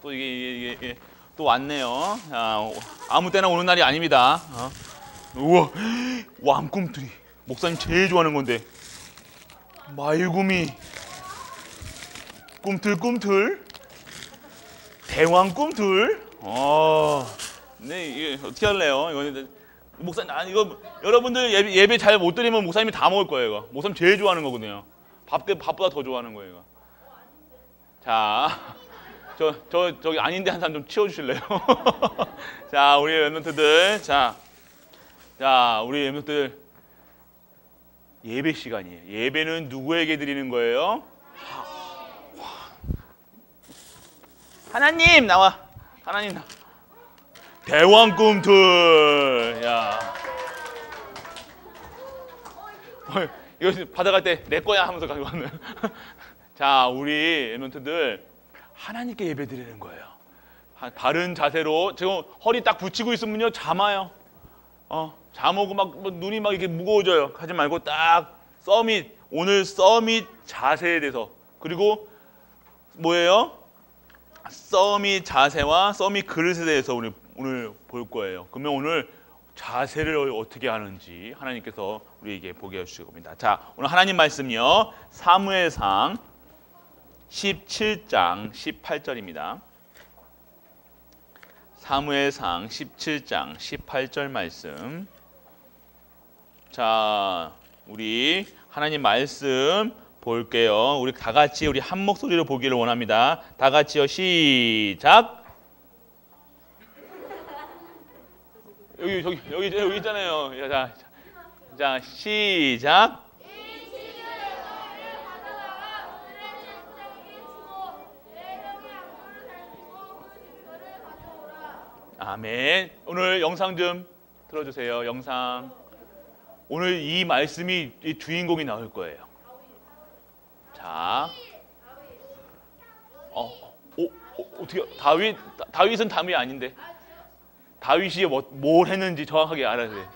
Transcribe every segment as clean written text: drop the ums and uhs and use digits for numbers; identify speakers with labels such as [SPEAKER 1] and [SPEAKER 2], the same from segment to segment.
[SPEAKER 1] 또 이게 또 왔네요. 아무 때나 오는 날이 아닙니다. 우와, 왕꿈틀이 목사님 제일 좋아하는 건데. 말구미, 꿈틀꿈틀, 대왕꿈틀. 네, 이게 어떻게 할래요? 이거 목사님, 이거 여러분들 예배 잘 못 드리면 목사님이 다 먹을 거예요. 이거 목사님 제일 좋아하는 거거든요. 밥보다 더 좋아하는 거예요. 이거. 자, 저기 아닌데 한 사람 좀 치워주실래요? 자, 우리 랩런트들, 자, 우리 랩런트들 예배 시간이에요. 예배는 누구에게 드리는 거예요? 하나님 나와. 하나님 나와. 대왕꿈틀. 야, 이거 받아갈 때 내 거야 하면서 가지고 왔네. 자, 우리 랩런트들 하나님께 예배 드리는 거예요. 바른 자세로. 지금 허리 딱 붙이고 있으면요 잠아요. 잠오고 막 눈이 막 이렇게 무거워져요. 하지 말고 딱 서밋, 오늘 서밋 자세에 대해서, 그리고 뭐예요? 서밋 자세와 서밋 그릇에 대해서 오늘 볼 거예요. 그러면 오늘 자세를 어떻게 하는지 하나님께서 우리에게 보게 해주실 겁니다. 자, 오늘 하나님 말씀이요, 사무엘상 17장 18절입니다. 사무엘상 17장 18절 말씀. 자, 우리 하나님 말씀 볼게요. 우리 다 같이 우리 한 목소리로 보기를 원합니다. 다 같이요. 시작. 여기 있잖아요. 자, 시작. 아멘. 오늘 영상 좀 틀어주세요. 영상. 오늘 이 말씀이 이 주인공이 나올 거예요. 자, 어떻게 다윗은 담이 아닌데 다윗이 뭘 했는지 정확하게 알아야 돼.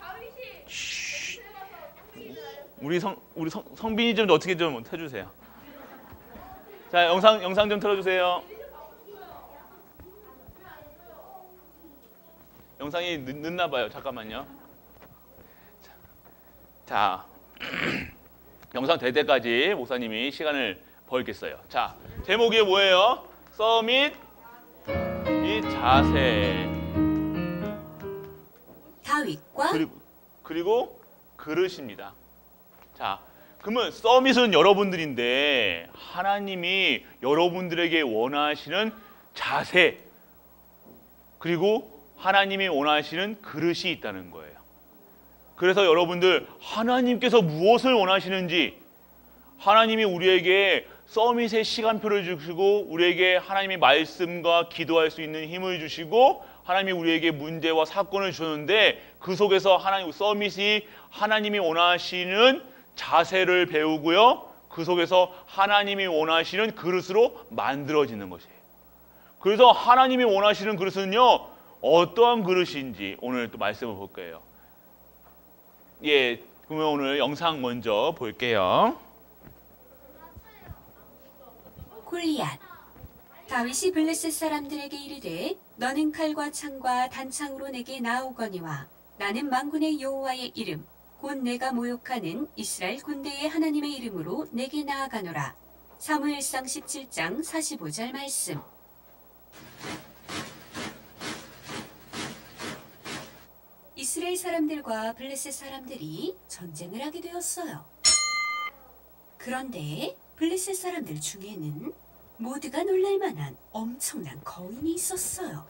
[SPEAKER 1] 우리 성빈이 좀 어떻게 좀 해주세요. 자, 영상 좀 틀어주세요. 영상이 늦나 봐요. 잠깐만요. 자, 영상 될 때까지 목사님이 시간을 벌겠어요. 자, 제목이 뭐예요? 서밋 이 자세.
[SPEAKER 2] 다윗과
[SPEAKER 1] 그리고 그릇입니다. 자, 그러면 서밋은 여러분들인데 하나님이 여러분들에게 원하시는 자세, 그리고 하나님이 원하시는 그릇이 있다는 거예요. 그래서 여러분들 하나님께서 무엇을 원하시는지, 하나님이 우리에게 서밋의 시간표를 주시고 우리에게 하나님의 말씀과 기도할 수 있는 힘을 주시고 하나님이 우리에게 문제와 사건을 주셨는데 그 속에서 서밋이 하나님이 원하시는 자세를 배우고요, 그 속에서 하나님이 원하시는 그릇으로 만들어지는 것이에요. 그래서 하나님이 원하시는 그릇은요 어떠한 그릇인지 오늘 또 말씀을 볼 거예요. 예, 그러면 오늘 영상 먼저 볼게요.
[SPEAKER 2] 골리앗. 다윗이 블레셋 사람들에게 이르되 너는 칼과 창과 단창으로 내게 나오거니와 나는 만군의 여호와의 이름 곧 내가 모욕하는 이스라엘 군대의 하나님의 이름으로 내게 나아가노라. 사무엘상 17장 45절 말씀. 이스라엘 사람들과 블레셋 사람들이 전쟁을 하게 되었어요. 그런데 블레셋 사람들 중에는 모두가 놀랄 만한 엄청난 거인이 있었어요.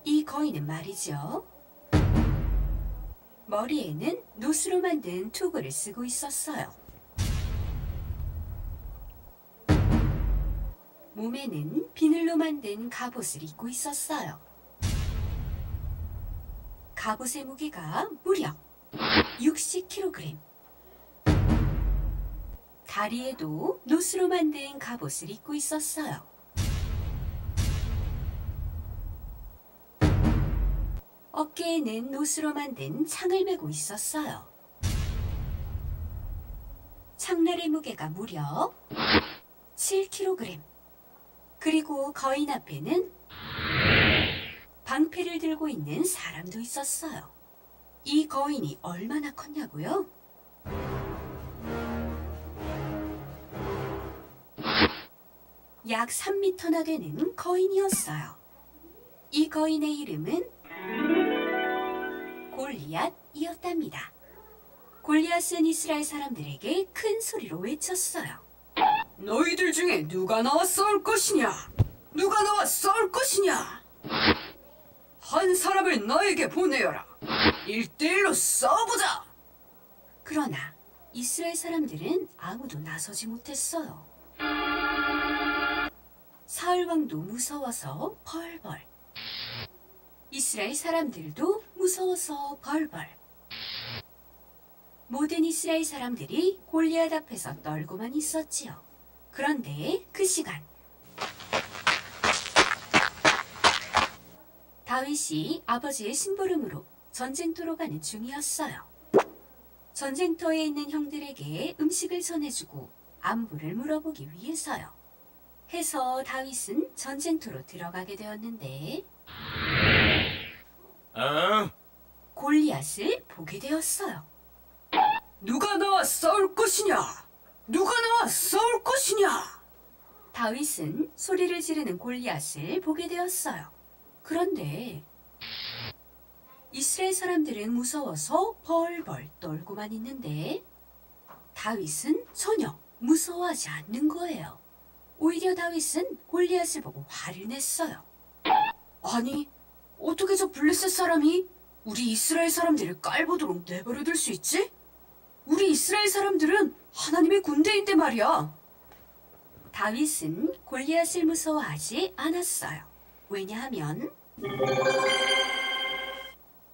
[SPEAKER 2] 이 거인은 말이죠, 머리에는 노수로 만든 투구를 쓰고 있었어요. 몸에는 비늘로 만든 갑옷을 입고 있었어요. 갑옷의 무게가 무려 60kg. 다리에도 노수로 만든 갑옷을 입고 있었어요. 어깨에는 노스로 만든 창을 메고 있었어요. 창날의 무게가 무려 7kg. 그리고 거인 앞에는 방패를 들고 있는 사람도 있었어요. 이 거인이 얼마나 컸냐고요? 약 3m나 되는 거인이었어요. 이 거인의 이름은 골리앗이었답니다. 골리앗은 이스라엘 사람들에게 큰 소리로 외쳤어요. 너희들 중에 누가 나와 싸울 것이냐? 누가 나와 싸울 것이냐? 한 사람을 나에게 보내어라. 1대1로 싸워보자. 그러나 이스라엘 사람들은 아무도 나서지 못했어요. 사울 왕도 무서워서 벌벌. 이스라엘 사람들도 무서워서 벌벌. 모든 이스라엘 사람들이 골리앗 앞에서 떨고만 있었지요. 그런데 그 시간 다윗이 아버지의 심부름으로 전쟁터로 가는 중이었어요. 전쟁터에 있는 형들에게 음식을 전해주고 안부를 물어보기 위해서요. 해서 다윗은 전쟁터로 들어가게 되었는데 골리앗을 보게 되었어요. 누가 나와 싸울 것이냐? 누가 나와 싸울 것이냐? 다윗은 소리를 지르는 골리앗을 보게 되었어요. 그런데 이스라엘 사람들은 무서워서 벌벌 떨고만 있는데 다윗은 전혀 무서워하지 않는 거예요. 오히려 다윗은 골리앗을 보고 화를 냈어요. 아니, 어떻게 저 블레셋 사람이 우리 이스라엘 사람들을 깔보도록 내버려둘 수 있지? 우리 이스라엘 사람들은 하나님의 군대인데 말이야. 다윗은 골리앗을 무서워하지 않았어요. 왜냐하면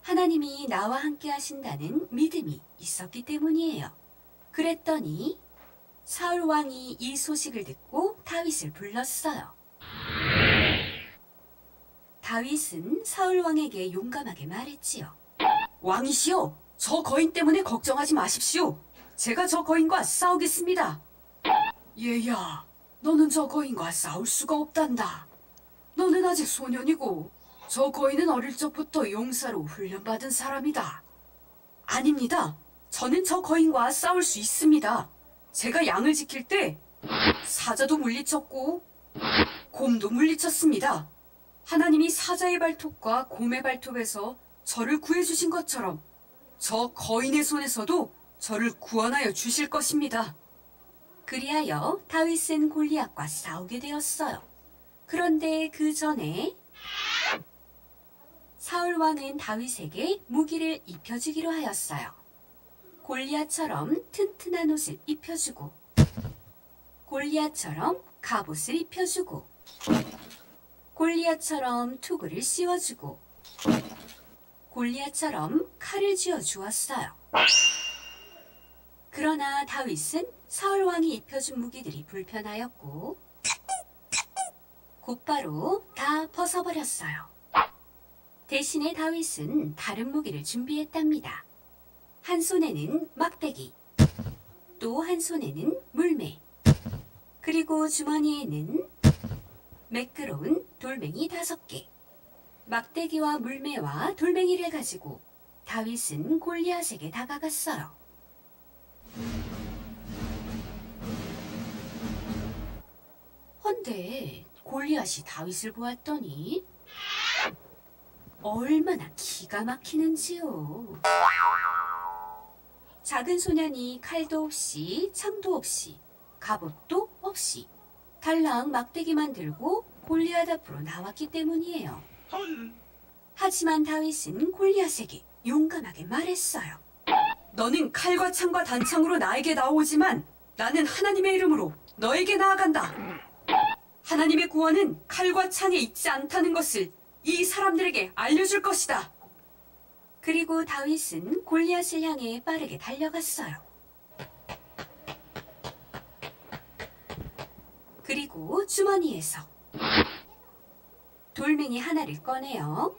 [SPEAKER 2] 하나님이 나와 함께 하신다는 믿음이 있었기 때문이에요. 그랬더니 사울 왕이 이 소식을 듣고 다윗을 불렀어요. 다윗은 사울 왕에게 용감하게 말했지요. 왕이시여, 저 거인 때문에 걱정하지 마십시오. 제가 저 거인과 싸우겠습니다. 얘야, 너는 저 거인과 싸울 수가 없단다. 너는 아직 소년이고 저 거인은 어릴 적부터 용사로 훈련받은 사람이다. 아닙니다. 저는 저 거인과 싸울 수 있습니다. 제가 양을 지킬 때 사자도 물리쳤고 곰도 물리쳤습니다. 하나님이 사자의 발톱과 곰의 발톱에서 저를 구해주신 것처럼 저 거인의 손에서도 저를 구원하여 주실 것입니다. 그리하여 다윗은 골리앗과 싸우게 되었어요. 그런데 그 전에 사울 왕은 다윗에게 무기를 입혀주기로 하였어요. 골리앗처럼 튼튼한 옷을 입혀주고 골리앗처럼 갑옷을 입혀주고 골리앗처럼 투구를 씌워주고 골리앗처럼 칼을 쥐어주었어요. 그러나 다윗은 사울 왕이 입혀준 무기들이 불편하였고 곧바로 다 벗어버렸어요. 대신에 다윗은 다른 무기를 준비했답니다. 한 손에는 막대기, 또 한 손에는 물매, 그리고 주머니에는 매끄러운 돌멩이 5개. 막대기와 물매와 돌멩이를 가지고 다윗은 골리앗에게 다가갔어요. 헌데 골리앗이 다윗을 보았더니 얼마나 기가 막히는지요. 작은 소년이 칼도 없이 창도 없이 갑옷도 없이 달랑 막대기만 들고 골리앗 앞으로 나왔기 때문이에요. 하지만 다윗은 골리앗에게 용감하게 말했어요. 너는 칼과 창과 단창으로 나에게 나오지만 나는 하나님의 이름으로 너에게 나아간다. 하나님의 구원은 칼과 창에 있지 않다는 것을 이 사람들에게 알려줄 것이다. 그리고 다윗은 골리앗을 향해 빠르게 달려갔어요. 그리고 주머니에서 돌멩이 하나를 꺼내어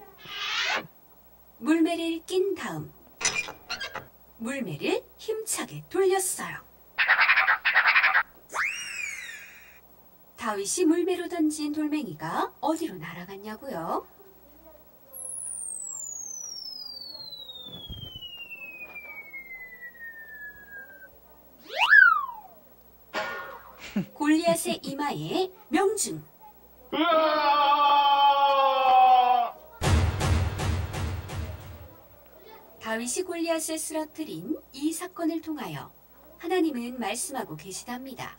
[SPEAKER 2] 물매를 낀 다음 물매를 힘차게 돌렸어요. 다윗이 물매로 던진 돌멩이가 어디로 날아갔냐고요? 골리앗의 이마에 명중. 다윗이 골리앗을 쓰러뜨린 이 사건을 통하여 하나님은 말씀하고 계시답니다.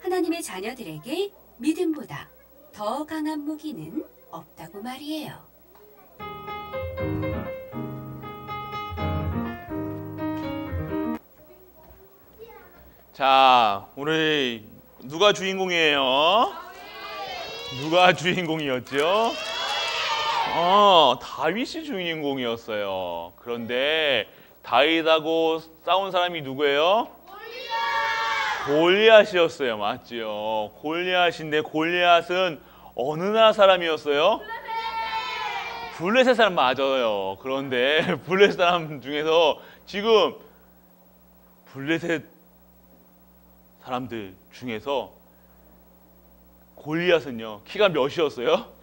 [SPEAKER 2] 하나님의 자녀들에게 믿음보다 더 강한 무기는 없다고 말이에요.
[SPEAKER 1] 자, 오늘 누가 주인공이에요? 누가 주인공이었죠? 다윗이 주인공이었어요. 그런데 다윗하고 싸운 사람이 누구예요? 골리앗이었어요. 맞죠? 골리앗인데 골리앗은 어느 나라 사람이었어요? 블레셋 사람 맞아요. 그런데 블레셋 사람 중에서 지금 블레셋 사람들 중에서 골리앗은요, 키가 몇이었어요?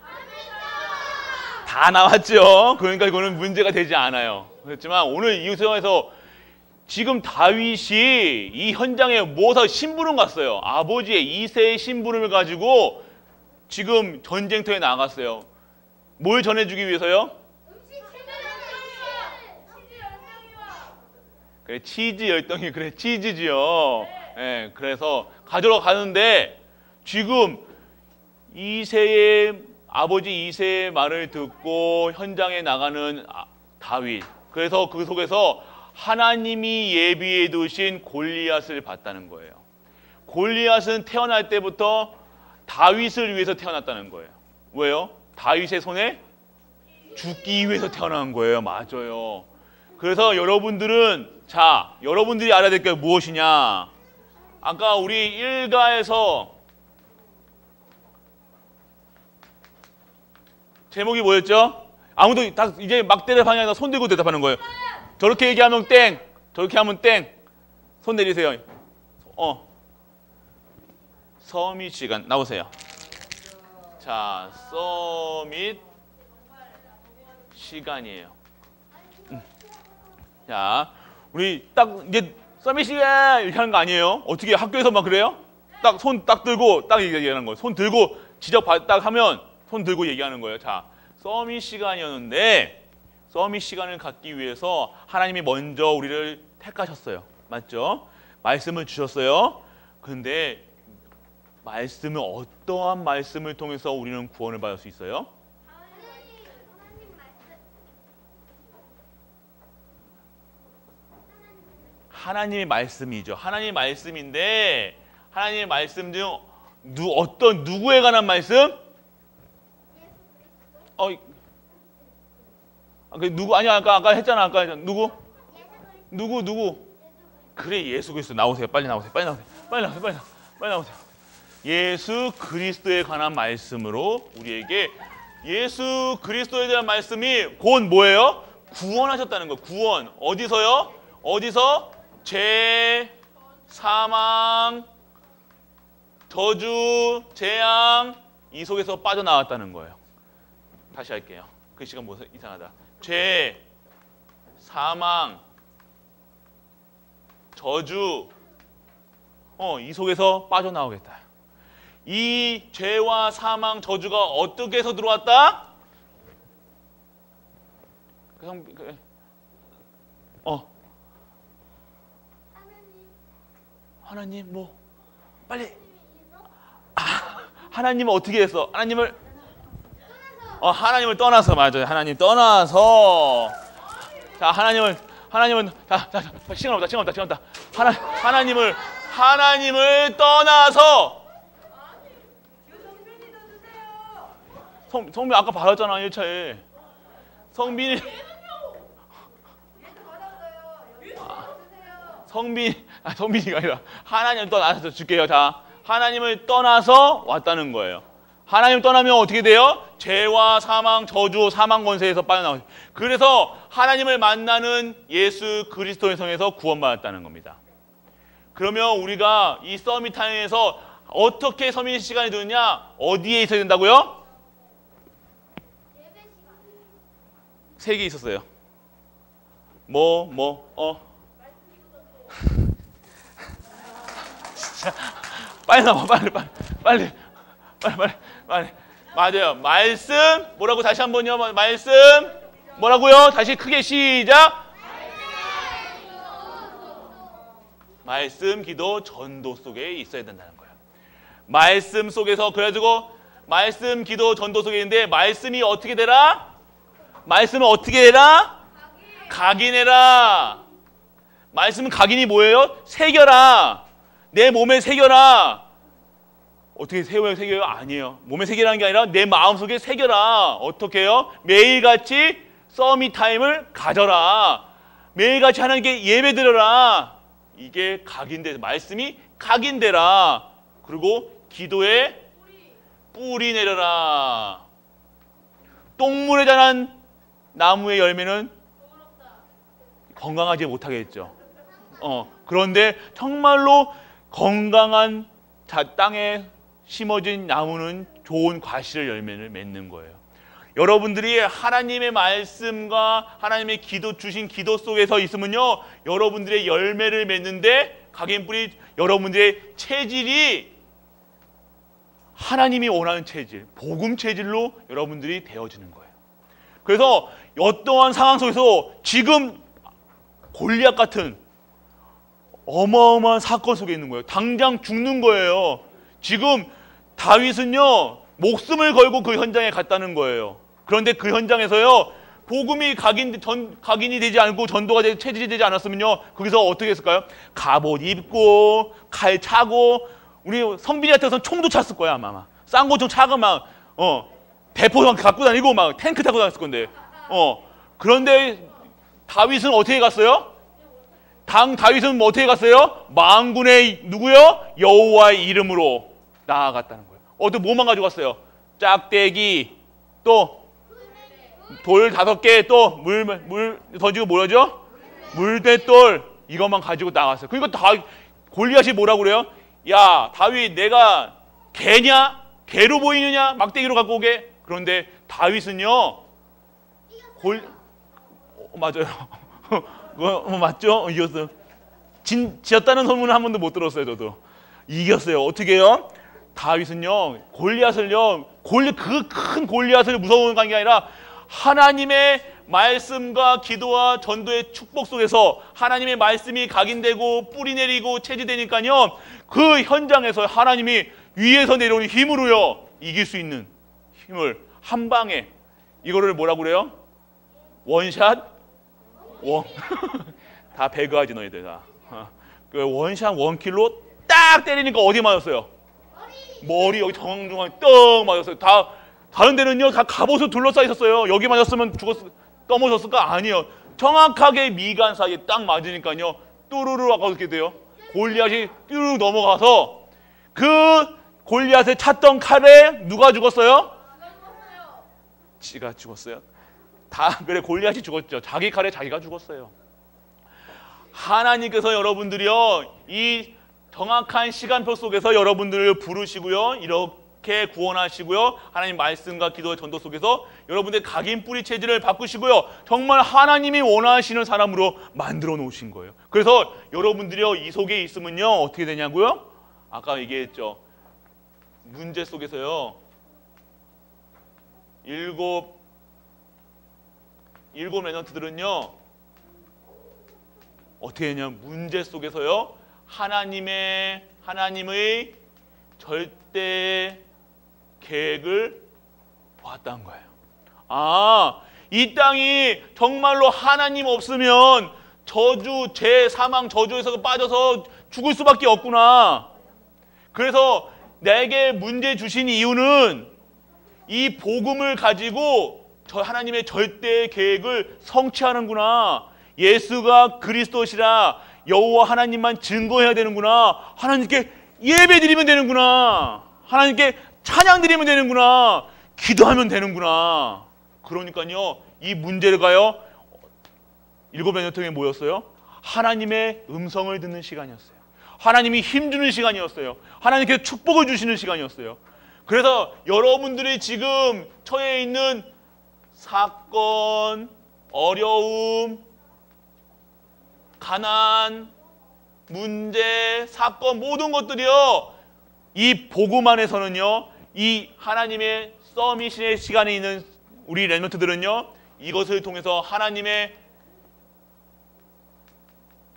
[SPEAKER 1] 다 나왔죠. 그러니까 이거는 문제가 되지 않아요. 그렇지만 오늘 이 상황에서 지금 다윗이 이 현장에 모아서 심부름 갔어요. 아버지의 이새의 심부름을 가지고 지금 전쟁터에 나갔어요. 뭘 전해주기 위해서요? 그래, 치즈 열덩이. 그래, 치즈지요. 예, 그래서 가져러 가는데 지금 이새의 아버지 이새의 말을 듣고 현장에 나가는 다윗. 그래서 그 속에서 하나님이 예비해 두신 골리앗을 봤다는 거예요. 골리앗은 태어날 때부터 다윗을 위해서 태어났다는 거예요. 왜요? 다윗의 손에 죽기 위해서 태어난 거예요. 맞아요. 그래서 여러분들은, 자, 여러분들이 알아야 될 게 무엇이냐? 아까 우리 일가에서 제목이 뭐였죠? 아무도 다 이제 막대를 방향에서 손 들고 대답하는 거예요. 저렇게 얘기하면 땡, 저렇게 하면 땡. 손 내리세요. 서밋 시간 나오세요. 자, 서밋 시간이에요. 자, 우리 딱 이제 서밋 시간 이렇게 하는 거 아니에요? 어떻게 학교에서 막 그래요? 딱 손 딱 들고 딱 얘기하는 거예요. 손 들고 지적 딱 하면 손 들고 얘기하는 거예요. 자, 서밋 시간이었는데 서밋 시간을 갖기 위해서 하나님이 먼저 우리를 택하셨어요. 맞죠? 말씀을 주셨어요. 그런데 말씀은 어떠한 말씀을 통해서 우리는 구원을 받을 수 있어요? 하나님의 말씀이죠. 하나님의 말씀인데 하나님의 말씀 중 어떤 누구에 관한 말씀? 누구? 아니야, 아까 했잖아. 아까 누구? 그래, 예수 그리스도. 나오세요. 빨리 나오세요. 빨리 나오세요. 예수 그리스도에 관한 말씀으로 우리에게 예수 그리스도에 대한 말씀이 곧 뭐예요? 구원하셨다는 거예요. 구원. 어디서요? 어디서? 죄, 사망, 저주, 재앙 이 속에서 빠져나왔다는 거예요. 다시 할게요. 그 시간 뭐 이상하다. 죄, 사망, 저주 이 속에서 빠져나오겠다. 이 죄와 사망, 저주가 어떻게 해서 들어왔다? 하나님 뭐 빨리 하나님은 어떻게 했어? 하나님을 떠나서. 맞아요. 하나님 떠나서. 자, 하나님은 자 시간 없다. 하나님을 떠나서. 성빈 아까 받았잖아 1차에. 성빈이가 아니라 하나님 떠나서 줄게요. 자, 하나님을 떠나서 왔다는 거예요. 하나님 떠나면 어떻게 돼요? 죄와 사망, 저주, 사망 권세에서 빠져나오죠. 그래서 하나님을 만나는 예수 그리스도의 성에서 구원받았다는 겁니다. 그러면 우리가 이 서밋타임에서 어떻게 서밋 시간이 되느냐? 어디에 있어야 된다고요? 세 개 있었어요. 진짜 빨리 나와, 빨리. 맞아요. 말씀 뭐라고 다시 한번요. 말씀 뭐라고요? 다시 크게 시작. 말씀, 기도, 전도 속에 있어야 된다는 거예요. 말씀 속에서 그래가지고 말씀, 기도, 전도 속에 있는데 말씀이 어떻게 되라? 말씀은 어떻게 해라? 각인해라. 말씀은 각인이 뭐예요? 새겨라. 내 몸에 새겨라. 어떻게 새겨요? 아니에요. 몸에 새기라는 게 아니라 내 마음속에 새겨라. 어떻게 해요? 매일같이 서밋타임을 가져라. 매일같이 하나님께 예배드려라. 이게 각인돼, 말씀이 각인되라. 그리고 기도에 뿌리 내려라. 똥물에 자란 나무의 열매는 건강하지 못하겠죠. 그런데 정말로 건강한 땅에 심어진 나무는 좋은 과실의 열매를 맺는 거예요. 여러분들이 하나님의 말씀과 하나님의 기도 주신 기도 속에서 있으면요, 여러분들의 열매를 맺는데 각인뿌리 여러분들의 체질이 하나님이 원하는 체질, 복음 체질로 여러분들이 되어지는 거예요. 그래서 어떠한 상황 속에서 지금 골리앗 같은 어마어마한 사건 속에 있는 거예요. 당장 죽는 거예요. 지금 다윗은요, 목숨을 걸고 그 현장에 갔다는 거예요. 그런데 그 현장에서요, 복음이 각인이 되지 않고 전도가 되지, 체질이 되지 않았으면요, 거기서 어떻게 했을까요? 갑옷 입고 칼 차고, 우리 성빈이 같아서는 총도 찼을 거야 아마. 쌍권총 차고 막 대포 갖고 다니고 막 탱크 타고 다녔을 건데. 그런데 다윗은 어떻게 갔어요? 다윗은 어떻게 갔어요? 만군의 누구요? 여호와의 이름으로 나아갔다는 거예요. 뭐만 가지고 갔어요? 짝대기, 또 돌 5개, 또 물 던지고 뭐라죠? 물대돌, 이것만 가지고 나갔어요. 그러니까 골리앗이 뭐라고 그래요? 야, 다윗, 내가 개냐? 개로 보이느냐? 막대기로 갖고 오게? 그런데 다윗은요, 맞아요. 맞죠? 이겼어요. 지었다는 소문을 한 번도 못 들었어요, 저도. 이겼어요. 어떻게 해요? 다윗은요, 골리앗을요, 그 큰 골리앗을 무서운 게 아니라 하나님의 말씀과 기도와 전도의 축복 속에서 하나님의 말씀이 각인되고 뿌리 내리고 체질되니까요, 그 현장에서 하나님이 위에서 내려오는 힘으로요, 이길 수 있는 힘을 한 방에, 이거를 뭐라고 그래요? 원샷? 다 배그하지 너희들 다. 그 원샷 원킬로 딱 때리니까 어디 맞았어요? 머리 여기 정중앙 떡 맞았어요. 다른 데는요, 다 갑옷으로 둘러싸여 있었어요. 여기 맞았으면 떠먹었을까? 아니에요. 정확하게 미간 사이에 딱 맞으니까요, 뚜루루 아까 어떻게 돼요? 골리앗이 뚜루루 넘어가서 그 골리앗을 찼던 칼에 누가 죽었어요? 지가 죽었어요. 그래, 골리앗이 죽었죠. 자기 칼에 자기가 죽었어요. 하나님께서 여러분들이요, 이 정확한 시간표 속에서 여러분들을 부르시고요, 이렇게 구원하시고요, 하나님 말씀과 기도의 전도 속에서 여러분들의 각인 뿌리 체질을 바꾸시고요, 정말 하나님이 원하시는 사람으로 만들어 놓으신 거예요. 그래서 여러분들이요, 이 속에 있으면요, 어떻게 되냐고요? 아까 얘기했죠. 문제 속에서요, 일곱 멘토들은요, 어떻게 되냐? 문제 속에서요, 하나님의 절대 계획을 보았다는 거예요. 이 땅이 정말로 하나님 없으면 죄, 사망, 저주에서 빠져서 죽을 수밖에 없구나. 그래서 내게 문제 주신 이유는 이 복음을 가지고 하나님의 절대 계획을 성취하는구나. 예수가 그리스도시라 여호와 하나님만 증거해야 되는구나. 하나님께 예배드리면 되는구나. 하나님께 찬양 드리면 되는구나. 기도하면 되는구나. 그러니까요, 이 문제가요, 7의 연통에 모였어요. 하나님의 음성을 듣는 시간이었어요. 하나님이 힘주는 시간이었어요. 하나님께서 축복을 주시는 시간이었어요. 그래서 여러분들이 지금 처해 있는 사건, 어려움, 가난, 문제, 사건 모든 것들이요, 이 복음 안에서는요, 이 하나님의 서밋의 시간에 있는 우리 렘넌트들은요, 이것을 통해서 하나님의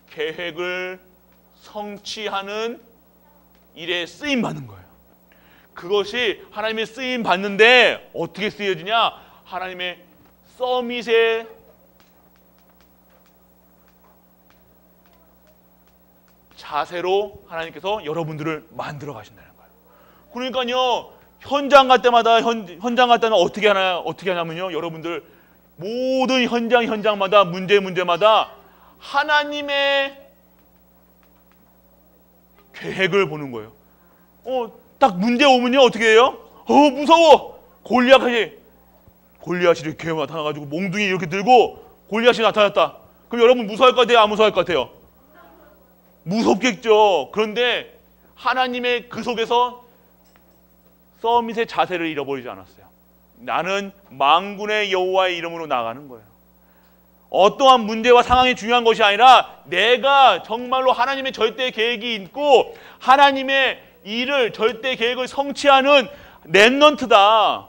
[SPEAKER 1] 계획을 성취하는 일에 쓰임 받는 거예요. 그것이 하나님의 쓰임 받는데 어떻게 쓰여지냐? 하나님의 서밋의 자세로 하나님께서 여러분들을 만들어 가신다는 거예요. 그러니까요, 현장 갈 때마다 현장 갈 때는 어떻게 하냐면요, 여러분들 모든 현장마다 문제마다 하나님의 계획을 보는 거예요. 딱 문제 오면요, 어떻게 해요? 무서워. 골리앗이 이렇게 나타나가지고 몽둥이 이렇게 들고 골리앗이 나타났다. 그럼 여러분 무서워할 것 같아요? 안 무서워할 것 같아요? 무섭겠죠. 그런데 하나님의 그 속에서 서밋의 자세를 잃어버리지 않았어요. 나는 만군의 여호와의 이름으로 나아가는 거예요. 어떠한 문제와 상황이 중요한 것이 아니라 내가 정말로 하나님의 절대 계획이 있고 하나님의 일을, 절대 계획을 성취하는 렘넌트다.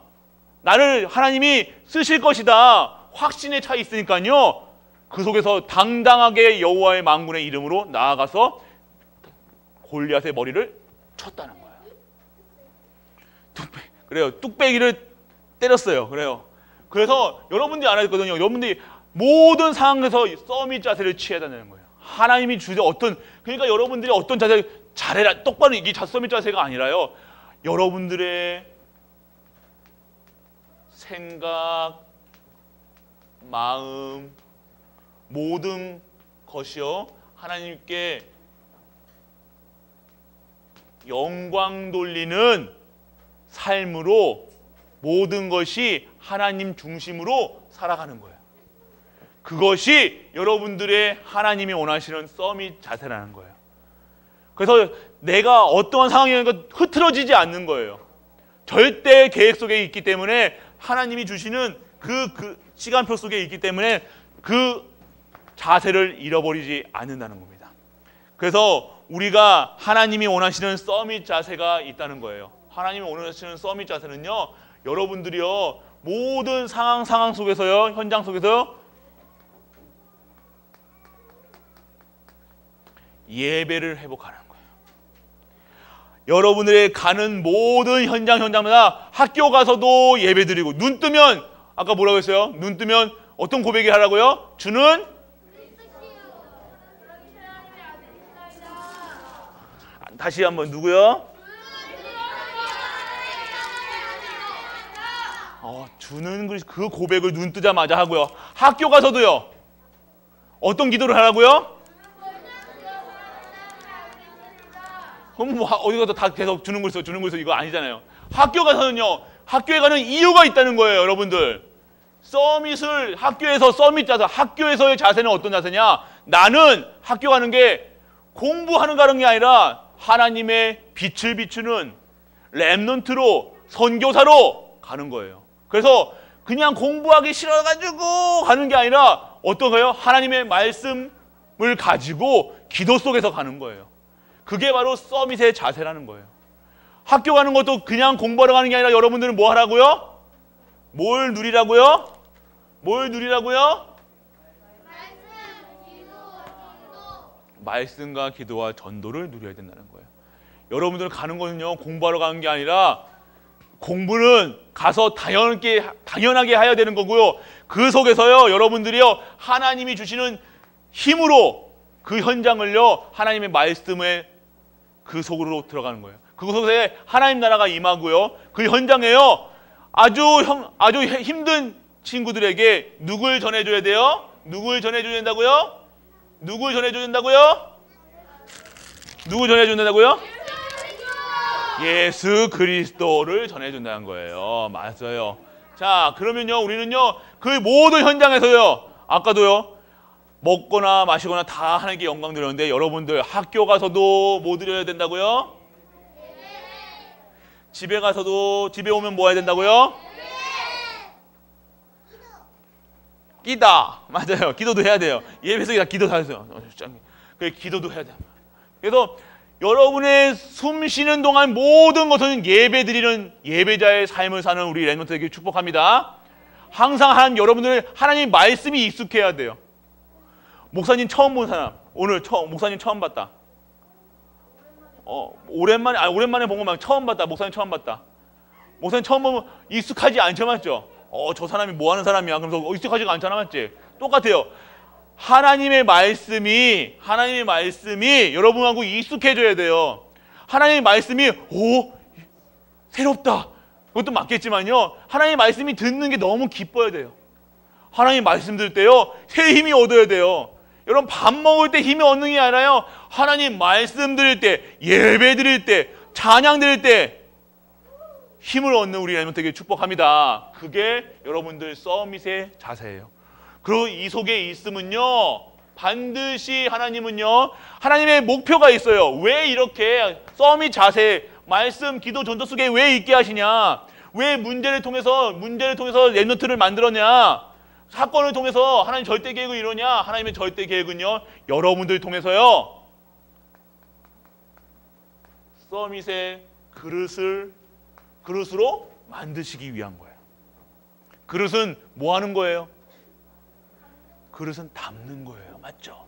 [SPEAKER 1] 나를 하나님이 쓰실 것이다. 확신에 차 있으니까요, 그 속에서 당당하게 여호와의 만군의 이름으로 나아가서 골리앗의 머리를 쳤다는 거예요. 그래요. 뚝배기를 때렸어요. 그래요. 그래서 여러분들이 알아야 되거든요. 여러분들이 모든 상황에서 서밋 자세를 취해야 되는 거예요. 하나님이 주신 그러니까 여러분들이 어떤 자세를 잘해라, 똑바로 이게 서밋 자세가 아니라요, 여러분들의 생각, 마음, 모든 것이요, 하나님께 영광 돌리는 삶으로 모든 것이 하나님 중심으로 살아가는 거예요. 그것이 여러분들의 하나님이 원하시는 서밋 자세라는 거예요. 그래서 내가 어떠한 상황이니까 흐트러지지 않는 거예요. 절대 계획 속에 있기 때문에, 하나님이 주시는 그 시간표 속에 있기 때문에 그 자세를 잃어버리지 않는다는 겁니다. 그래서 우리가 하나님이 원하시는 서밋 자세가 있다는 거예요. 하나님이 원하시는 서밋 자세는요, 여러분들이요, 모든 상황 속에서요, 현장 속에서요, 예배를 회복하는 거예요. 여러분들의 가는 모든 현장마다 학교 가서도 예배드리고, 눈 뜨면, 아까 뭐라고 했어요? 눈 뜨면 어떤 고백을 하라고요? 주는 다시 한번 누구요? 주는 그 고백을 눈 뜨자마자 하고요. 학교 가서도요, 어떤 기도를 하라고요? 그럼 뭐 어디 가서 다 계속 주는 거 있어 이거 아니잖아요. 학교 가서는요, 학교에 가는 이유가 있다는 거예요. 여러분들, 서밋을 학교에서 서밋 자세, 학교에서의 자세는 어떤 자세냐? 나는 학교 가는 게 공부하는 가는 게 아니라 하나님의 빛을 비추는 렘넌트로, 선교사로 가는 거예요. 그래서 그냥 공부하기 싫어가지고 가는 게 아니라 어떤 거예요? 하나님의 말씀을 가지고 기도 속에서 가는 거예요. 그게 바로 서밋의 자세라는 거예요. 학교 가는 것도 그냥 공부하러 가는 게 아니라 여러분들은 뭐 하라고요? 뭘 누리라고요? 뭘 누리라고요? 말씀과 기도와 전도를 누려야 된다는 거예요. 여러분들 가는 거는요, 공부하러 가는 게 아니라, 공부는 가서 당연하게 해야 되는 거고요, 그 속에서요, 여러분들이요, 하나님이 주시는 힘으로 그 현장을요, 하나님의 말씀에 그 속으로 들어가는 거예요. 그 속에 하나님 나라가 임하고요, 그 현장에요, 아주 힘든 친구들에게 누굴 전해줘야 돼요? 누굴 전해줘야 된다고요? 누굴 전해줘야 된다고요? 누굴 전해줘야 된다고요? 예수 그리스도를 전해준다는 거예요. 맞아요. 자, 그러면요, 우리는요, 그 모든 현장에서요, 아까도요, 먹거나 마시거나 다 하나님께 영광 드렸는데, 여러분들 학교 가서도 뭐 드려야 된다고요? 집에 가서도, 집에 오면 뭐 해야 된다고요? 끼다. 맞아요. 기도도 해야 돼요. 예배에서 기도 다 했어요. 그래, 기도도 해야 돼요. 그래서 여러분의 숨 쉬는 동안 모든 것은 예배 드리는 예배자의 삶을 사는 우리 렘넌트에게 축복합니다. 항상 여러분들은 하나님 말씀이 익숙해야 돼요. 목사님 처음 본 사람, 오늘 목사님 처음 봤다. 오랜만에 본 것만 처음 봤다. 목사님 처음 봤다. 목사님 처음 보면 익숙하지 않죠, 맞죠? 저 사람이 뭐 하는 사람이야? 그러면서 익숙하지가 않잖아, 맞지? 똑같아요. 하나님의 말씀이 여러분하고 익숙해져야 돼요. 하나님의 말씀이 새롭다. 그것도 맞겠지만요. 하나님의 말씀이 듣는 게 너무 기뻐야 돼요. 하나님 말씀 들을 때요, 새 힘이 얻어야 돼요. 여러분 밥 먹을 때 힘이 얻는 게 아니라요. 하나님 말씀 들을 때, 예배 드릴 때, 찬양 드릴 때 힘을 얻는 우리 렘넌트에게 축복합니다. 그게 여러분들 서밋의 자세예요. 그리고 이 속에 있으면요, 반드시 하나님은요, 하나님의 목표가 있어요. 왜 이렇게 서밋 자세, 말씀, 기도, 전도 속에 왜 있게 하시냐? 왜 문제를 통해서 렘넌트를 만들었냐? 사건을 통해서 하나님 절대 계획을 이루냐? 하나님의 절대 계획은요, 여러분들 통해서요, 서밋의 그릇으로 만드시기 위한 거예요. 그릇은 뭐 하는 거예요? 그릇은 담는 거예요. 맞죠?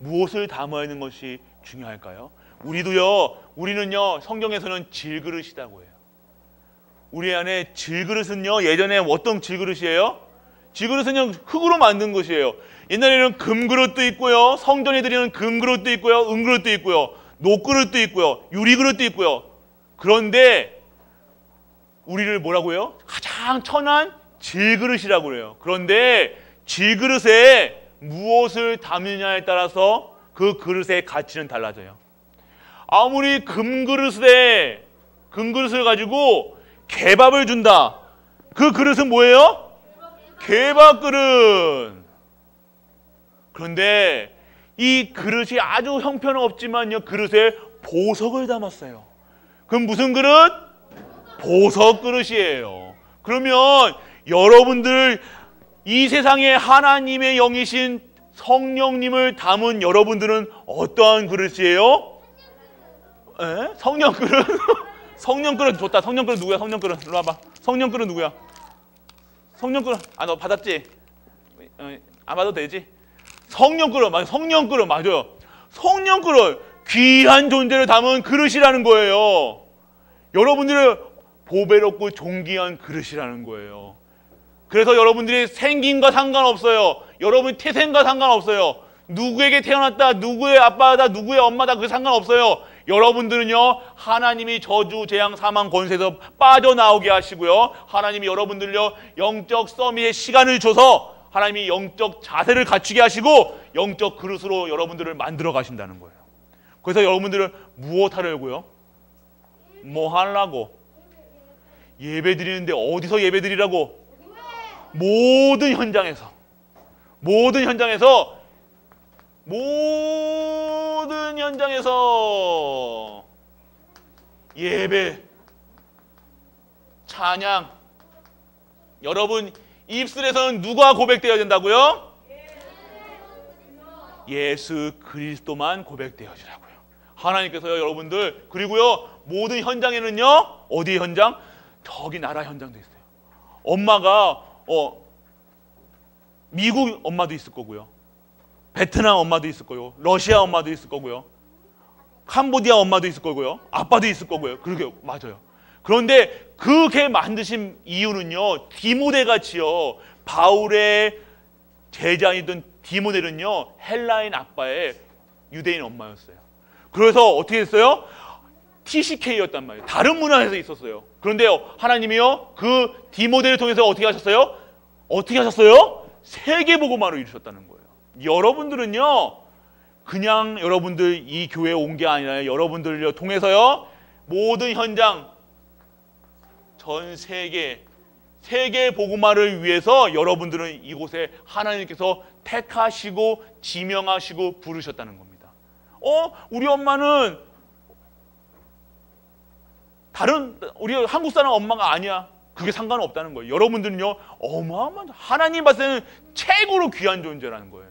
[SPEAKER 1] 무엇을 담아야 하는 것이 중요할까요? 우리는요, 성경에서는 질그릇이라고 해요. 우리 안에 질그릇은요, 예전에 어떤 질그릇이에요? 질그릇은요, 흙으로 만든 것이에요. 옛날에는 금그릇도 있고요, 성전에 드리는 금그릇도 있고요, 은그릇도 있고요, 녹그릇도 있고요, 유리그릇도 있고요. 그런데 우리를 뭐라고 해요? 가장 천한 질그릇이라고 그래요. 그런데 질그릇에 무엇을 담느냐에 따라서 그 그릇의 가치는 달라져요. 아무리 금그릇을 가지고 개밥을 준다. 그 그릇은 뭐예요? 개밥그릇. 그런데 이 그릇이 아주 형편없지만요, 그릇에 보석을 담았어요. 그럼 무슨 그릇? 보석 그릇이에요. 그러면 여러분들, 이 세상에 하나님의 영이신 성령님을 담은 여러분들은 어떠한 그릇이에요? 성령 그릇? 성령 그릇 좋다. 성령 그릇 누구야? 성령 그릇 일로 와봐. 성령 그릇 누구야? 성령 그릇. 너 받았지? 안 받아도 되지? 성령 그릇 맞아요. 성령 그릇 맞아요. 성령 그릇, 귀한 존재를 담은 그릇이라는 거예요. 여러분들의 보배롭고 존귀한 그릇이라는 거예요. 그래서 여러분들이 생김과 상관없어요. 여러분 태생과 상관없어요. 누구에게 태어났다, 누구의 아빠다, 누구의 엄마다, 그게 상관없어요. 여러분들은요, 하나님이 저주, 재앙, 사망, 권세에서 빠져나오게 하시고요, 하나님이 여러분들요, 영적 서밋의 시간을 줘서 하나님이 영적 자세를 갖추게 하시고 영적 그릇으로 여러분들을 만들어 가신다는 거예요. 그래서 여러분들은 무엇 하려고요? 뭐 하려고? 예배 드리는데 어디서 예배 드리라고? 모든 현장에서 예배, 찬양. 여러분 입술에서는 누가 고백되어야 된다고요? 예수 그리스도만 고백되어지라고요. 하나님께서요, 여러분들, 그리고요, 모든 현장에는요, 어디 현장? 저기 나라 현장도 있어요. 엄마가 미국 엄마도 있을 거고요, 베트남 엄마도 있을 거고요, 러시아 엄마도 있을 거고요, 캄보디아 엄마도 있을 거고요, 아빠도 있을 거고요. 그러게 맞아요. 그런데 그게 만드신 이유는요, 디모데 같이요, 바울의 제자이던 디모데는요, 헬라인 아빠의 유대인 엄마였어요. 그래서 어떻게 했어요? TCK였단 말이에요. 다른 문화에서 있었어요. 그런데요, 하나님이요, 그 디모데를 통해서 어떻게 하셨어요? 세계복음화로 이루셨다는 거예요. 여러분들은요, 그냥 여러분들 이 교회에 온 게 아니라 여러분들을 통해서요, 모든 현장, 전 세계 복음화를 위해서 여러분들은 이곳에 하나님께서 택하시고 지명하시고 부르셨다는 겁니다. 우리 엄마는 우리 한국 사람 엄마가 아니야. 그게 상관없다는 거예요. 여러분들은요, 어마어마한, 하나님 봤을 때는 최고로 귀한 존재라는 거예요.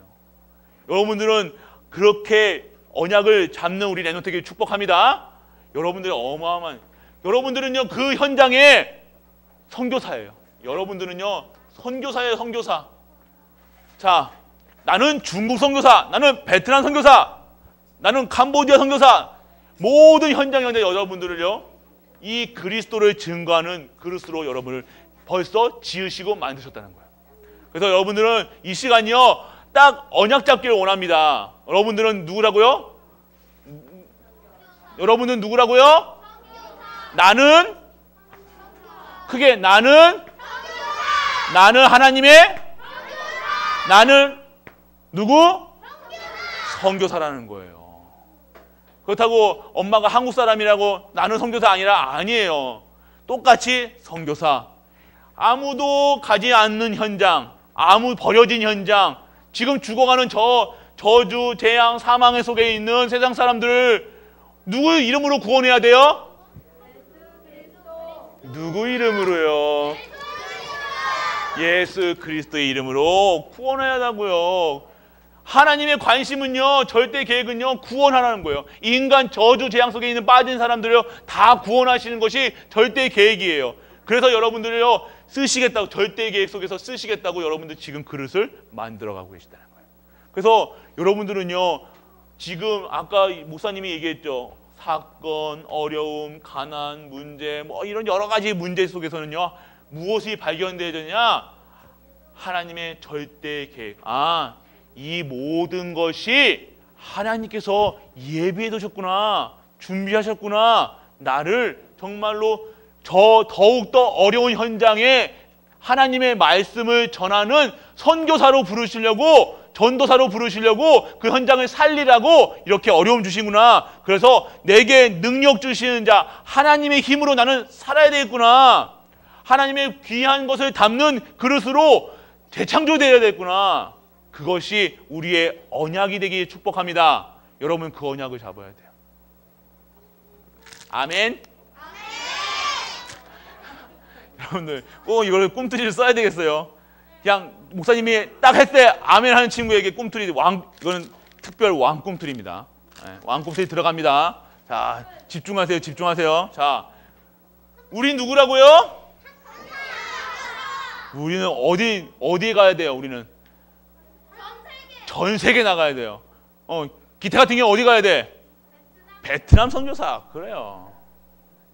[SPEAKER 1] 여러분들은 그렇게 언약을 잡는 우리 레노텍을 축복합니다. 여러분들은 여러분들은요, 그 현장에 선교사예요. 여러분들은요, 선교사예요, 선교사. 자, 나는 중국 선교사, 나는 베트남 선교사, 나는 캄보디아 선교사. 모든 현장에 여러분들을요, 이 그리스도를 증거하는 그릇으로 여러분을 벌써 지으시고 만드셨다는 거예요. 그래서 여러분들은 이 시간이요, 딱 언약 잡기를 원합니다. 여러분들은 누구라고요? 여러분은 누구라고요? 나는 크게 나는 하나님의 나는 누구? 선교사라는 거예요. 그렇다고 엄마가 한국 사람이라고 나는 선교사 아니에요. 똑같이 선교사. 아무도 가지 않는 현장, 버려진 현장, 지금 죽어가는 저주, 재앙, 사망의 속에 있는 세상 사람들을 누구 이름으로 구원해야 돼요? 누구 이름으로요? 예수 그리스도의 이름으로 구원해야 한다고요. 하나님의 관심은요, 절대 계획은요, 구원하라는 거예요. 인간 저주 재앙 속에 있는 빠진 사람들을요, 다 구원하시는 것이 절대 계획이에요. 그래서 여러분들을요, 쓰시겠다고, 절대 계획 속에서 쓰시겠다고 여러분들 지금 그릇을 만들어가고 계시다는 거예요. 그래서 여러분들은요, 지금 아까 목사님이 얘기했죠. 사건, 어려움, 가난, 문제, 이런 여러 가지 문제 속에서는요, 무엇이 발견되느냐? 하나님의 절대 계획. 이 모든 것이 하나님께서 예비해 두셨구나, 준비하셨구나. 나를 정말로 더욱더 어려운 현장에 하나님의 말씀을 전하는 선교사로 부르시려고, 전도사로 부르시려고, 그 현장을 살리라고 이렇게 어려움 주시구나. 그래서 내게 능력 주시는 자, 하나님의 힘으로 나는 살아야 되겠구나. 하나님의 귀한 것을 담는 그릇으로 재창조되어야 되겠구나. 그것이 우리의 언약이 되기를 축복합니다. 여러분, 그 언약을 잡아야 돼요. 아멘. 여러분들 꼭 이걸 꿈틀이를 써야 되겠어요. 그냥 목사님이 딱 했을 때 아멘 하는 친구에게 꿈틀이 이거는 특별 왕 꿈틀입니다. 왕 꿈틀이 들어갑니다. 자, 집중하세요. 자, 우리 누구라고요? 우리는 어디에 가야 돼요? 우리는 전 세계 나가야 돼요. 기태 같은 경우 어디 가야 돼? 베트남 선교사. 그래요.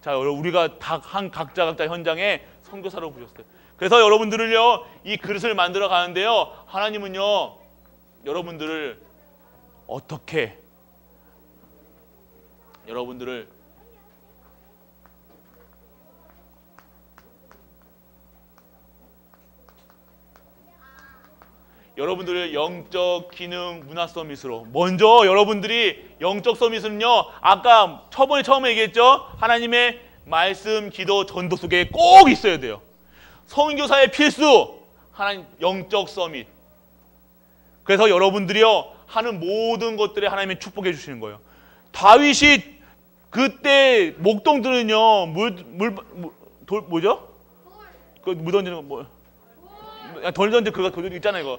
[SPEAKER 1] 자, 우리가 각자 현장에 선교사로 부르셨어요. 그래서 여러분들을요, 이 그릇을 만들어 가는데요, 하나님은요, 여러분들을 어떻게, 여러분들의 영적 기능 문화 서밋으로, 먼저 여러분들이 영적 서밋은요, 아까 처음에 얘기했죠. 하나님의 말씀, 기도, 전도 속에 꼭 있어야 돼요. 선교사의 필수, 하나님 영적 서밋. 그래서 여러분들이요, 하는 모든 것들에 하나님이 축복해 주시는 거예요. 다윗이 그때 목동들은요, 뭐죠? 그 물 던지는 거 돌 던지 그거 있잖아요, 이거.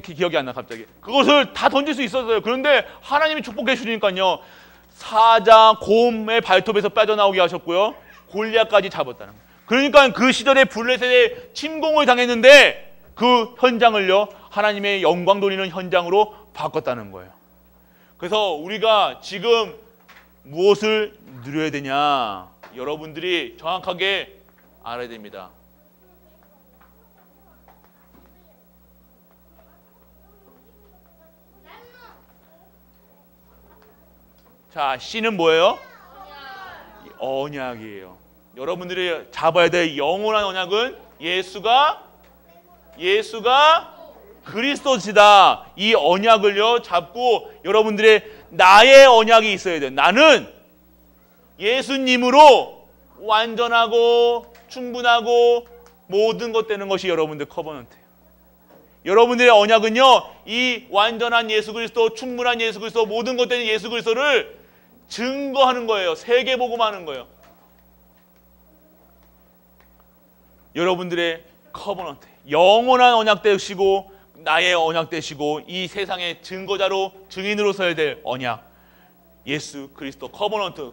[SPEAKER 1] 기억이 안 나 갑자기. 그것을 다 던질 수 있었어요. 그런데 하나님이 축복해 주니까요, 사자, 곰의 발톱에서 빠져나오게 하셨고요, 골리앗까지 잡았다는 거예요. 그러니까 그 시절에 블레셋에 침공을 당했는데 그 현장을요, 하나님의 영광 돌리는 현장으로 바꿨다는 거예요. 그래서 우리가 지금 무엇을 누려야 되냐, 여러분들이 정확하게 알아야 됩니다. 자, C는 뭐예요? 언약이에요. 여러분들이 잡아야 될 영원한 언약은 예수가 그리스도시다. 이 언약을요, 잡고 여러분들의 나의 언약이 있어야 돼요. 나는 예수님으로 완전하고 충분하고 모든 것 되는 것이 여러분들 커버넌트예요. 여러분들의 언약은요, 이 완전한 예수 그리스도, 충분한 예수 그리스도, 모든 것 되는 예수 그리스도를 증거하는 거예요. 세계복음하는 거예요. 여러분들의 커버넌트, 영원한 언약 되시고 나의 언약 되시고 이 세상의 증거자로 증인으로 서야 될 언약, 예수 그리스도 커버넌트.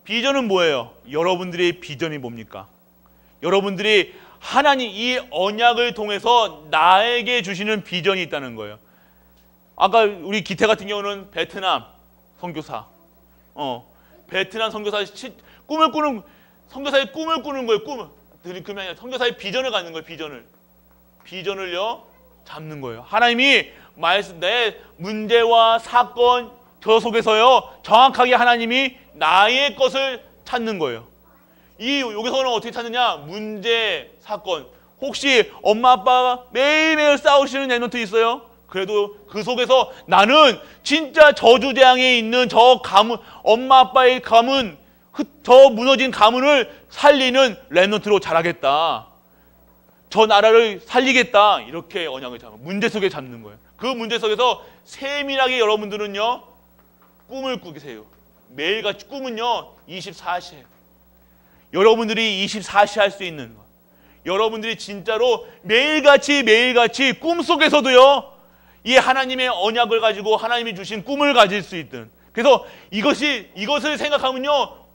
[SPEAKER 1] 비전은 뭐예요? 여러분들의 비전이 뭡니까? 여러분들이 하나님 이 언약을 통해서 나에게 주시는 비전이 있다는 거예요. 아까 우리 기태 같은 경우는 베트남 선교사, 베트남 선교사 꿈을 꾸는, 선교사의 꿈을 꾸는 거예요. 꿈을. 그게 아니라 선교사의 비전을 갖는 거예요. 비전을요 잡는 거예요. 하나님이 말씀, 내 문제와 사건 저 속에서요 정확하게 하나님이 나의 것을 찾는 거예요. 여기서는 어떻게 찾느냐? 문제, 사건. 혹시 엄마 아빠가 매일매일 싸우시는 랩런트 있어요? 그래도 그 속에서 나는 진짜 저주재앙에 있는 저 가문, 엄마 아빠의 가문, 저 무너진 가문을 살리는 랩런트로 자라겠다. 저 나라를 살리겠다. 이렇게 언약을 잡는, 문제 속에 잡는 거예요. 그 문제 속에서 세밀하게 여러분들은요 꿈을 꾸세요. 매일같이 꿈은요 24시예요. 여러분들이 24시 할 수 있는 거. 여러분들이 진짜로 매일같이 꿈속에서도요 이 하나님의 언약을 가지고 하나님이 주신 꿈을 가질 수 있든. 그래서 이것을 생각하면요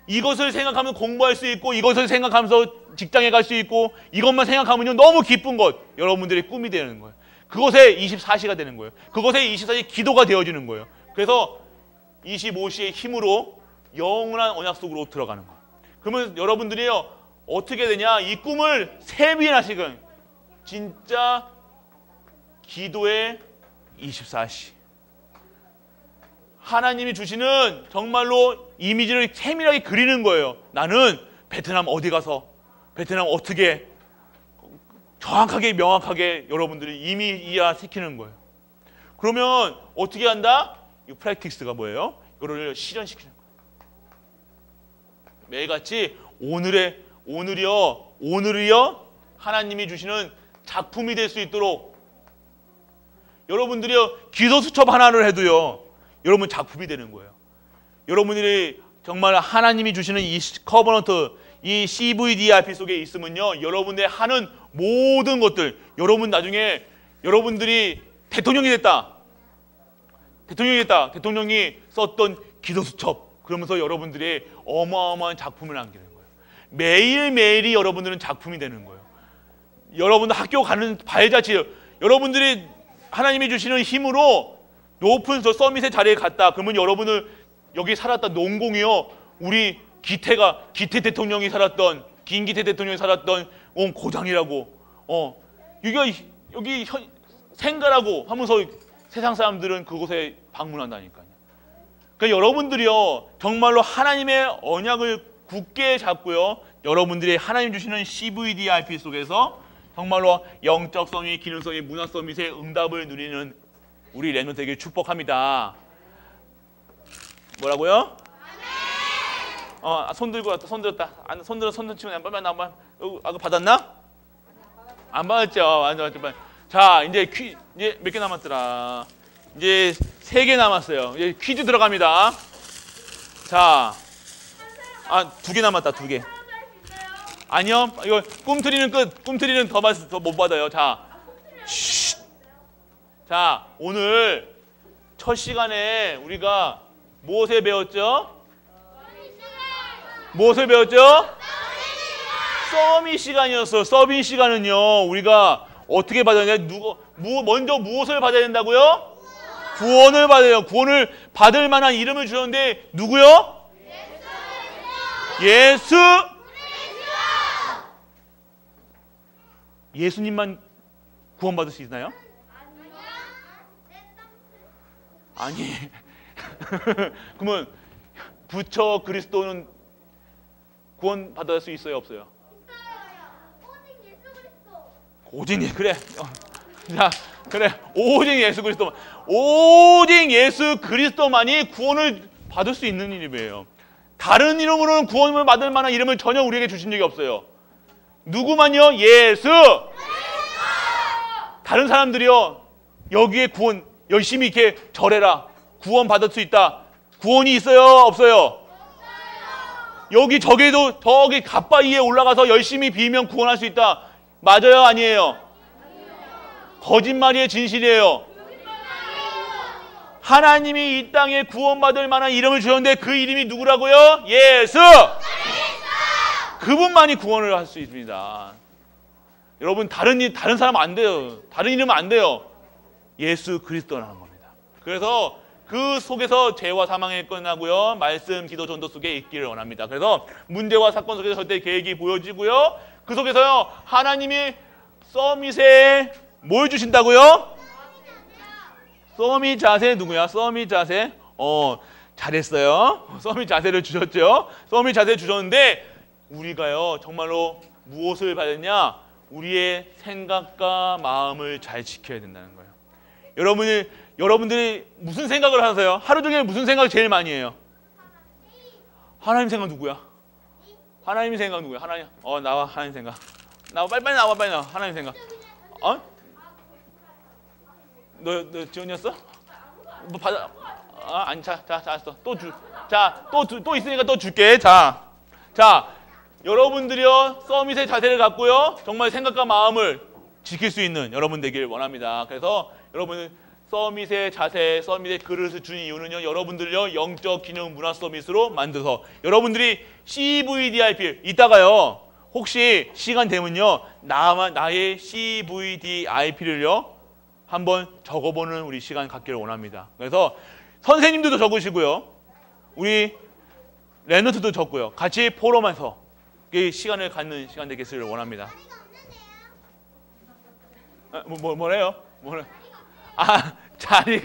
[SPEAKER 1] 이것을 생각하면 공부할 수 있고, 이것을 생각하면서 직장에 갈 수 있고, 이것만 생각하면요 너무 기쁜 것, 여러분들의 꿈이 되는 거예요. 그것에 24시가 되는 거예요. 그것에 24시 기도가 되어지는 거예요. 그래서 25시의 힘으로 영원한 언약 속으로 들어가는 거예요. 그러면 여러분들이요 어떻게 되냐? 이 꿈을 세밀하시건 진짜 기도의 24시, 하나님이 주시는 정말로 이미지를 세밀하게 그리는 거예요. 나는 베트남 어디 가서 베트남 어떻게 정확하게 명확하게 여러분들이 이해시키는 거예요. 그러면 어떻게 한다? 이 프랙티스가 뭐예요? 이거를 실현시키는 거예요. 매일같이 오늘이요 하나님이 주시는 작품이 될 수 있도록 여러분들이요 기도 수첩 하나를 해도요 여러분 작품이 되는 거예요. 여러분들이 정말 하나님이 주시는 이 커버넌트, 이 CVDRP 속에 있으면요 여러분들의 하는 모든 것들, 여러분 나중에 여러분들이 대통령이 됐다. 대통령이 썼던 기도 수첩, 그러면서 여러분들이 어마어마한 작품을 남기는 거예요. 매일매일이 여러분들은 작품이 되는 거예요. 여러분들 학교 가는 발자취, 여러분들이 하나님이 주시는 힘으로 높은 저 서밋의 자리에 갔다. 그러면 여러분을 여기 살았던 농공이요, 우리 기태 대통령이 살았던, 김기태 대통령이 살았던 고장이라고, 여기 생가라고 하면서 세상 사람들은 그곳에 방문한다니까요. 그러니까 여러분들이요 정말로 하나님의 언약을 굳게 잡고요, 여러분들이 하나님 주시는 CVDRP 속에서 정말로 영적 서밋, 기능 서밋, 문화 서밋의 응답을 누리는 우리 랩런트 되길 축복합니다. 뭐라고요? 손 들고 왔다. 손 들었다. 손 치고 한번 아까 받았나? 안 받았죠. 완전. 자, 이제 몇 개 남았더라. 이제 3개 남았어요. 이제 퀴즈 들어갑니다. 자, 2개 남았다. 2개. 아니요, 이거 꿈틀이는 끝. 꿈틀이는 더 못 받아요. 자, 자, 오늘 첫 시간에 우리가 무엇을 배웠죠? 무엇을 배웠죠? 서밋 시간이었어요. 서밋 시간은요, 우리가 어떻게 받아야 돼? 먼저 무엇을 받아야 된다고요? 구원을 받아요. 구원을 받을 만한 이름을 주셨는데 누구요? 예수. 예수님만 구원받을 수 있나요? 아니. 그러면 부처 그리스도는 구원받을 수 있어요, 없어요? 오직 그래. 자, 그래. 오직 예수 그리스도만이 구원을 받을 수 있는 이름이에요. 다른 이름으로는 구원을 받을 만한 이름을 전혀 우리에게 주신 적이 없어요. 누구만요? 예수! 다른 사람들이요, 여기에 구원 열심히 이렇게 절해라, 구원 받을 수 있다. 구원이 있어요? 없어요? 여기 저기 갓바위에 올라가서 열심히 빌면 구원할 수 있다. 맞아요? 아니에요? 거짓말이에요? 진실이에요? 하나님이 이 땅에 구원받을 만한 이름을 주셨는데 그 이름이 누구라고요? 예수! 그분만이 구원을 할 수 있습니다. 여러분, 다른 사람 안 돼요. 다른 이름은 안 돼요. 예수 그리스도라는 겁니다. 그래서 그 속에서 죄와 사망이 끝나고요, 말씀, 기도, 전도 속에 있기를 원합니다. 그래서 문제와 사건 속에서 절대 계획이 보여지고요, 그 속에서요 하나님이 서밋에 뭘 주신다고요? 서밋 자세. 누구야? 서밋 자세. 잘했어요. 서밋 자세를 주셨죠. 서밋 자세를 주셨는데 우리가요 정말로 무엇을 받았냐? 우리의 생각과 마음을 잘 지켜야 된다는 거예요. 여러분들이 무슨 생각을 하세요? 하루 종일 무슨 생각을 제일 많이 해요? 하나님 생각 누구야? 하나님 생각 누구야? 하나님. 나와. 하나님 생각. 나와. 빨리 나와. 하나님 생각. 너 지원이었어? 뭐 받아? 아니, 자, 알았어. 또 있으니까 또 줄게. 자, 여러분들이요 서밋의 자세를 갖고요 정말 생각과 마음을 지킬 수 있는 여러분 되길 원합니다. 그래서 여러분 서밋의 자세, 서밋의 그릇을 준 이유는요, 여러분들요 영적 기능 문화 서밋으로 만들어서 여러분들이 CVDIP 이따가요 혹시 시간 되면요 나의 CVDIP를요 한번 적어보는 우리 시간 갖기를 원합니다. 그래서 선생님들도 적으시고요, 우리 랩런트도 적고요, 같이 포럼해서 시간을 갖는 시간 되겠기를 원합니다. 뭐래요? 자리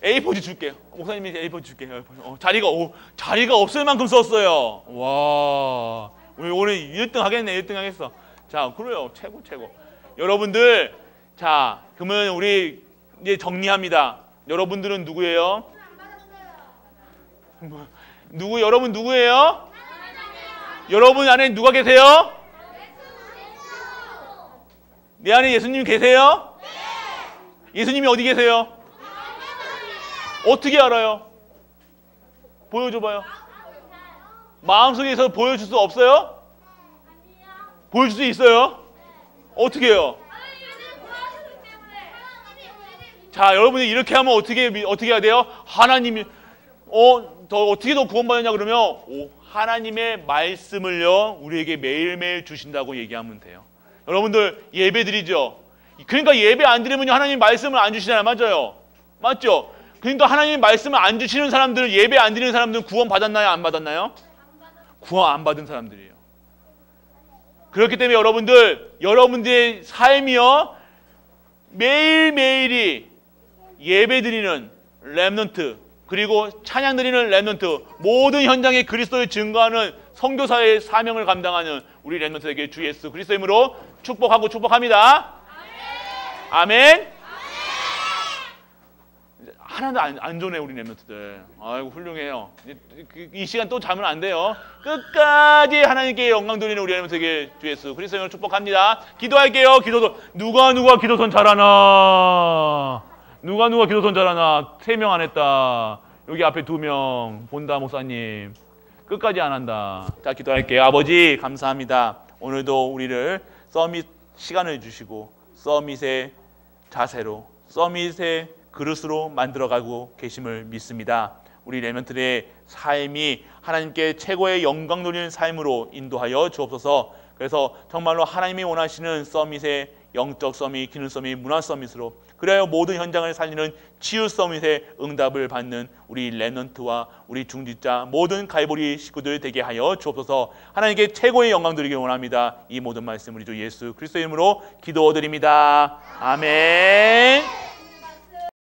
[SPEAKER 1] A4지 줄게요. 목사님이 A4지 줄게요. 자리가 없을 만큼 썼어요. 와, 우리 오늘 1등 하겠네. 1등 하겠어. 자, 그래요. 최고. 여러분들, 자, 그러면 우리 이제 정리합니다. 여러분들은 누구예요? 여러분 누구예요? 여러분 안에 누가 계세요? 내 안에 예수님 계세요? 예수님이 어디 계세요? 어떻게 알아요? 보여줘봐요. 마음속에서 보여줄 수 없어요? 보여줄 수 있어요? 어떻게 해요? 자, 여러분이 이렇게 하면 어떻게 해야 돼요? 하나님이 어떻게 더 구원받느냐 그러면 하나님의 말씀을요 우리에게 매일매일 주신다고 얘기하면 돼요. 여러분들 예배 드리죠? 그러니까 예배 안 드리면 하나님 말씀을 안 주시잖아요. 맞아요? 맞죠? 그러니까 하나님 말씀을 안 주시는 사람들, 예배 안 드리는 사람들은 구원 받았나요? 안 받았나요? 구원 안 받은 사람들이에요. 그렇기 때문에 여러분들의 삶이요 매일매일이 예배 드리는 렘넌트, 그리고 찬양 드리는 렘넌트, 모든 현장에 그리스도를 증거하는 선교사의 사명을 감당하는 우리 렘넌트에게 주 예수 그리스도의 이름으로 축복합니다. 아멘. 하나도 안 좋네 우리 렘넌트들. 아이고 훌륭해요. 이 시간 또 자면 안 돼요. 끝까지 하나님께 영광 돌리는 우리 렘넌트에게 주 예수 그리스도의 이름으로 축복합니다. 기도할게요. 기도도 누가 기도선 잘하나? 누가 기도선 잘하나? 3명 안 했다. 여기 앞에 2명. 본다 목사님. 끝까지 안 한다. 자, 기도할게요. 아버지 감사합니다. 오늘도 우리를 서밋 시간을 주시고 서밋의 자세로, 서밋의 그릇으로 만들어가고 계심을 믿습니다. 우리 렘넌트의 삶이 하나님께 최고의 영광 돌리는 삶으로 인도하여 주옵소서. 그래서 정말로 하나님이 원하시는 서밋의 영적 서밋, 기능 서밋, 문화 서밋으로, 그래야 모든 현장을 살리는 치유 서밋의 응답을 받는 우리 렘넌트와 우리 중직자 모든 갈보리 식구들 되게 하여 주옵소서. 하나님께 최고의 영광 드리길 원합니다. 이 모든 말씀 우리 주 예수 그리스도의 이름으로 기도드립니다. 아멘.